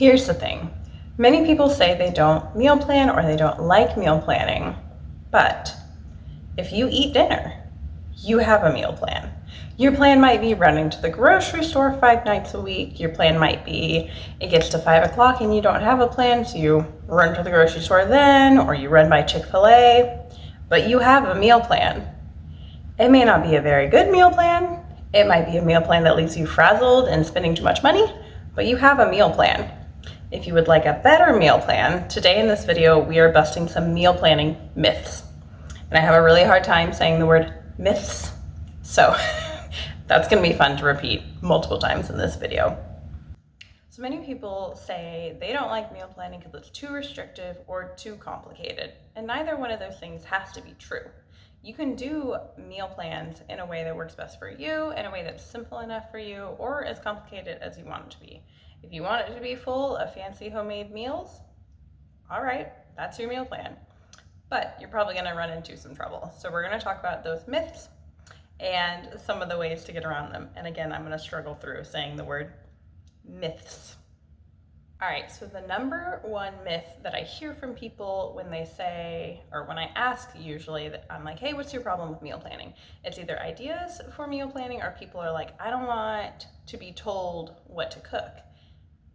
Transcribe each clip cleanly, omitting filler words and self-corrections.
Here's the thing. Many people say they don't meal plan or they don't like meal planning, but if you eat dinner, you have a meal plan. Your plan might be running to the grocery store 5 nights a week. Your plan might be it gets to 5 o'clock and you don't have a plan, so you run to the grocery store then, or you run by Chick-fil-A, but you have a meal plan. It may not be a very good meal plan. It might be a meal plan that leaves you frazzled and spending too much money, but you have a meal plan. If you would like a better meal plan, today in this video, we are busting some meal planning myths. And I have a really hard time saying the word myths, so that's gonna be fun to repeat multiple times in this video. So many people say they don't like meal planning because it's too restrictive or too complicated, and neither one of those things has to be true. You can do meal plans in a way that works best for you, in a way that's simple enough for you, or as complicated as you want it to be. If you want it to be full of fancy homemade meals, all right, that's your meal plan. But you're probably gonna run into some trouble. So we're gonna talk about those myths and some of the ways to get around them. And again, I'm gonna struggle through saying the word myths. All right, so the number one myth that I hear from people when they say, or when I ask usually, that I'm like, hey, what's your problem with meal planning? It's either ideas for meal planning or people are like, I don't want to be told what to cook,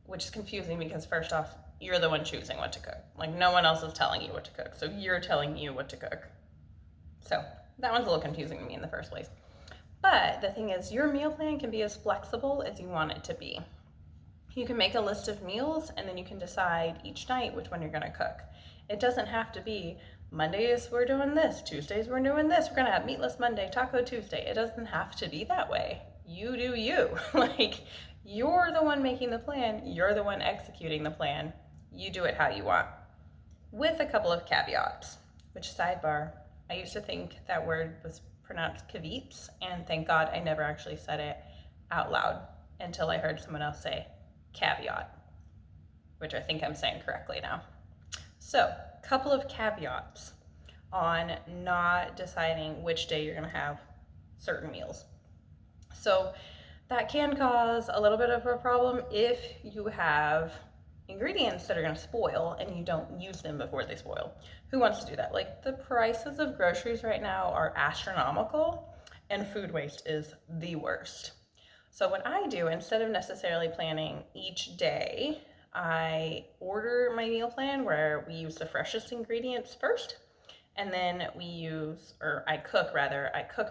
which is confusing because first off, you're the one choosing what to cook. Like no one else is telling you what to cook, so you're telling you what to cook. So that one's a little confusing to me in the first place. But the thing is, your meal plan can be as flexible as you want it to be. You can make a list of meals and then you can decide each night which one you're gonna cook. It doesn't have to be Mondays we're doing this, Tuesdays we're doing this, we're gonna have meatless Monday, Taco Tuesday. It doesn't have to be that way. You do you. Like, you're the one making the plan, you're the one executing the plan. You do it how you want. With a couple of caveats, which sidebar, I used to think that word was pronounced caveats, and thank God I never actually said it out loud until I heard someone else say caveat, which I think I'm saying correctly now. So, a couple of caveats on not deciding which day you're gonna have certain meals. So that can cause a little bit of a problem if you have ingredients that are gonna spoil and you don't use them before they spoil. Who wants to do that? Like, the prices of groceries right now are astronomical and food waste is the worst. So what I do, instead of necessarily planning each day, I order my meal plan where we use the freshest ingredients first, and then I cook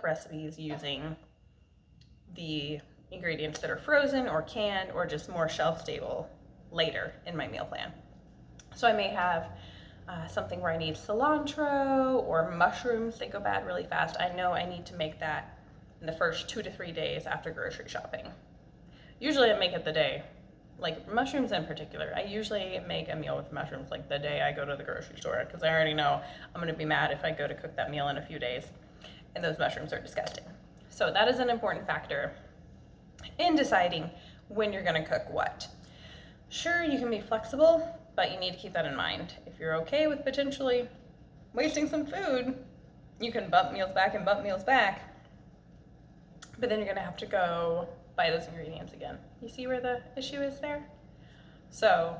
recipes using the ingredients that are frozen or canned or just more shelf stable later in my meal plan. So I may have something where I need cilantro or mushrooms. They go bad really fast. I know I need to make that in the first 2 to 3 days after grocery shopping. Usually I make it the day, like mushrooms in particular. I usually make a meal with mushrooms like the day I go to the grocery store because I already know I'm gonna be mad if I go to cook that meal in a few days and those mushrooms are disgusting. So that is an important factor in deciding when you're gonna cook what. Sure, you can be flexible, but you need to keep that in mind. If you're okay with potentially wasting some food, you can bump meals back and bump meals back, but then you're gonna have to go buy those ingredients again. You see where the issue is there? So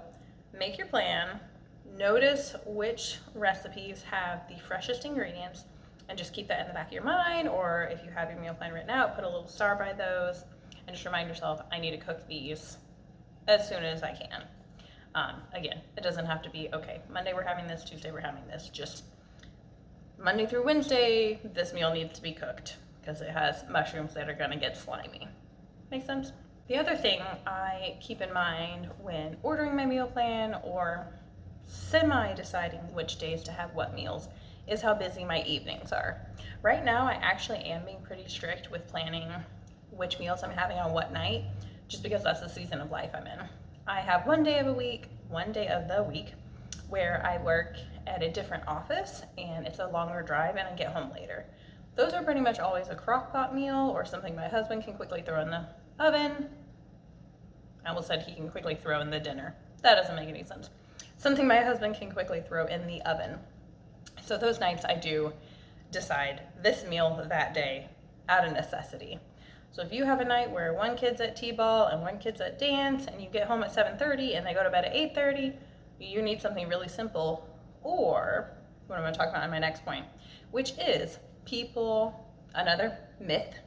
make your plan, notice which recipes have the freshest ingredients, and just keep that in the back of your mind, or if you have your meal plan written out, put a little star by those, and just remind yourself, I need to cook these as soon as I can. Again, it doesn't have to be, okay, Monday we're having this, Tuesday we're having this, just Monday through Wednesday, this meal needs to be cooked because it has mushrooms that are gonna get slimy. Make sense? The other thing I keep in mind when ordering my meal plan or semi-deciding which days to have what meals is how busy my evenings are. Right now, I actually am being pretty strict with planning which meals I'm having on what night, just because that's the season of life I'm in. I have one day of the week where I work at a different office and it's a longer drive and I get home later. Those are pretty much always a crock pot meal or something my husband can quickly throw in the oven. I almost said he can quickly throw in the dinner. That doesn't make any sense. Something my husband can quickly throw in the oven. So those nights I do decide this meal that day out of necessity. So if you have a night where one kid's at t-ball and one kid's at dance and you get home at 7:30 and they go to bed at 8:30, you need something really simple. Or what I'm going to talk about in my next point, which is another myth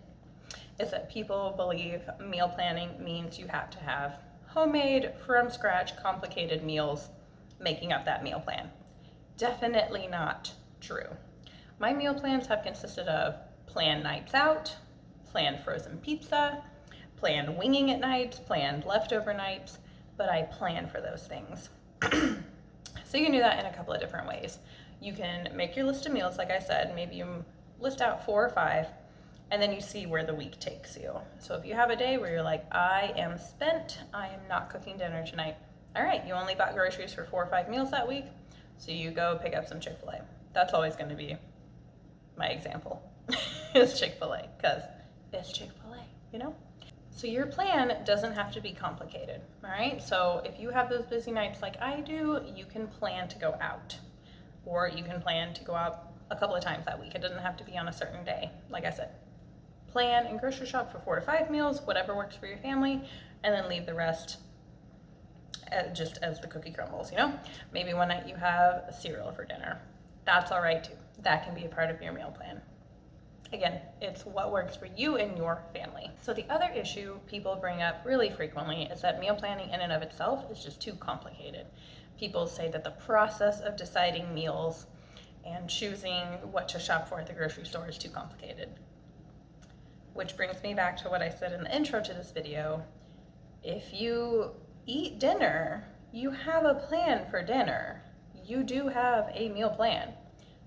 is that people believe meal planning means you have to have homemade, from scratch, complicated meals making up that meal plan. Definitely not true. My meal plans have consisted of planned nights out, planned frozen pizza, planned winging at nights, planned leftover nights, but I plan for those things. So you can do that in a couple of different ways. You can make your list of meals, like I said, maybe you list out 4 or 5, and then you see where the week takes you. So if you have a day where you're like, I am spent, I am not cooking dinner tonight. All right, you only bought groceries for 4 or 5 meals that week, so you go pick up some Chick-fil-A. That's always going to be my example, is Chick-fil-A, because it's Chick-fil-A, you know? So your plan doesn't have to be complicated, all right? So if you have those busy nights like I do, you can plan to go out, or you can plan to go out a couple of times that week. It doesn't have to be on a certain day. Like I said, plan and grocery shop for 4 to 5 meals, whatever works for your family, and then leave the rest just as the cookie crumbles, you know? Maybe one night you have cereal for dinner. That's all right too. That can be a part of your meal plan. Again, it's what works for you and your family. So the other issue people bring up really frequently is that meal planning in and of itself is just too complicated. People say that the process of deciding meals and choosing what to shop for at the grocery store is too complicated. Which brings me back to what I said in the intro to this video. If you eat dinner, you have a plan for dinner. You do have a meal plan.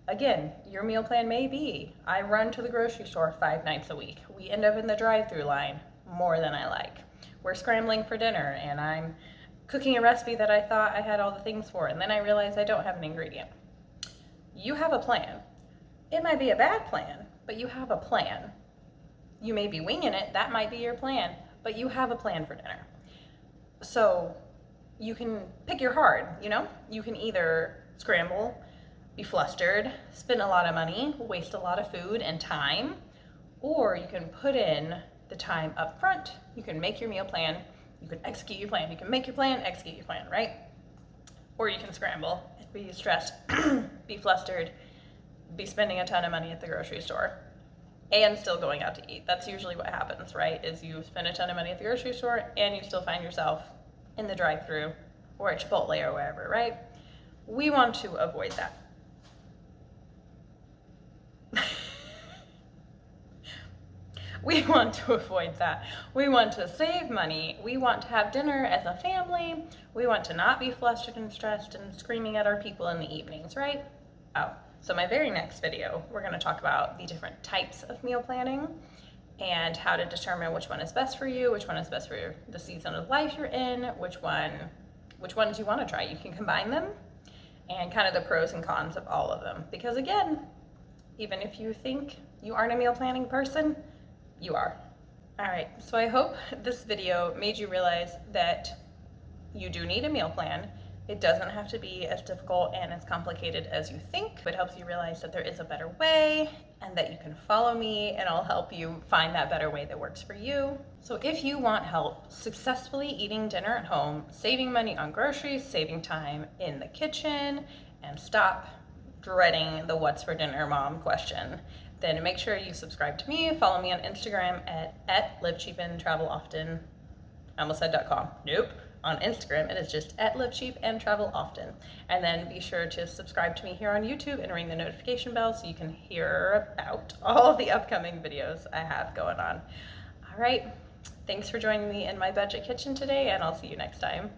Again, your meal plan may be, I run to the grocery store 5 nights a week. We end up in the drive-through line more than I like. We're scrambling for dinner and I'm cooking a recipe that I thought I had all the things for, and then I realize I don't have an ingredient. You have a plan. It might be a bad plan, but you have a plan. You may be winging it, that might be your plan, but you have a plan for dinner. So you can pick your heart, you know? You can either scramble, be flustered, spend a lot of money, waste a lot of food and time, or you can put in the time up front. You can make your meal plan, you can execute your plan. You can make your plan, execute your plan, right? Or you can scramble, be stressed, be flustered, be spending a ton of money at the grocery store, and still going out to eat. That's usually what happens, right? Is you spend a ton of money at the grocery store and you still find yourself in the drive-thru or at Chipotle or wherever, right? We want to avoid that. We want to avoid that. We want to save money. We want to have dinner as a family. We want to not be flustered and stressed and screaming at our people in the evenings, right? Oh, so my very next video, we're going to talk about the different types of meal planning and how to determine which one is best for you, which one is best for the season of life you're in, which ones you want to try. You can combine them, and kind of the pros and cons of all of them. Because again, even if you think you aren't a meal planning person, you are. All right, so I hope this video made you realize that you do need a meal plan. It doesn't have to be as difficult and as complicated as you think, but it helps you realize that there is a better way and that you can follow me and I'll help you find that better way that works for you. So if you want help successfully eating dinner at home, saving money on groceries, saving time in the kitchen, and stop dreading the what's for dinner mom question, then make sure you subscribe to me. Follow me on Instagram at livecheapandtraveloften. I almost said .com. Nope. On Instagram, it is just at livecheapandtraveloften. And then be sure to subscribe to me here on YouTube and ring the notification bell so you can hear about all the upcoming videos I have going on. All right. Thanks for joining me in my budget kitchen today, and I'll see you next time.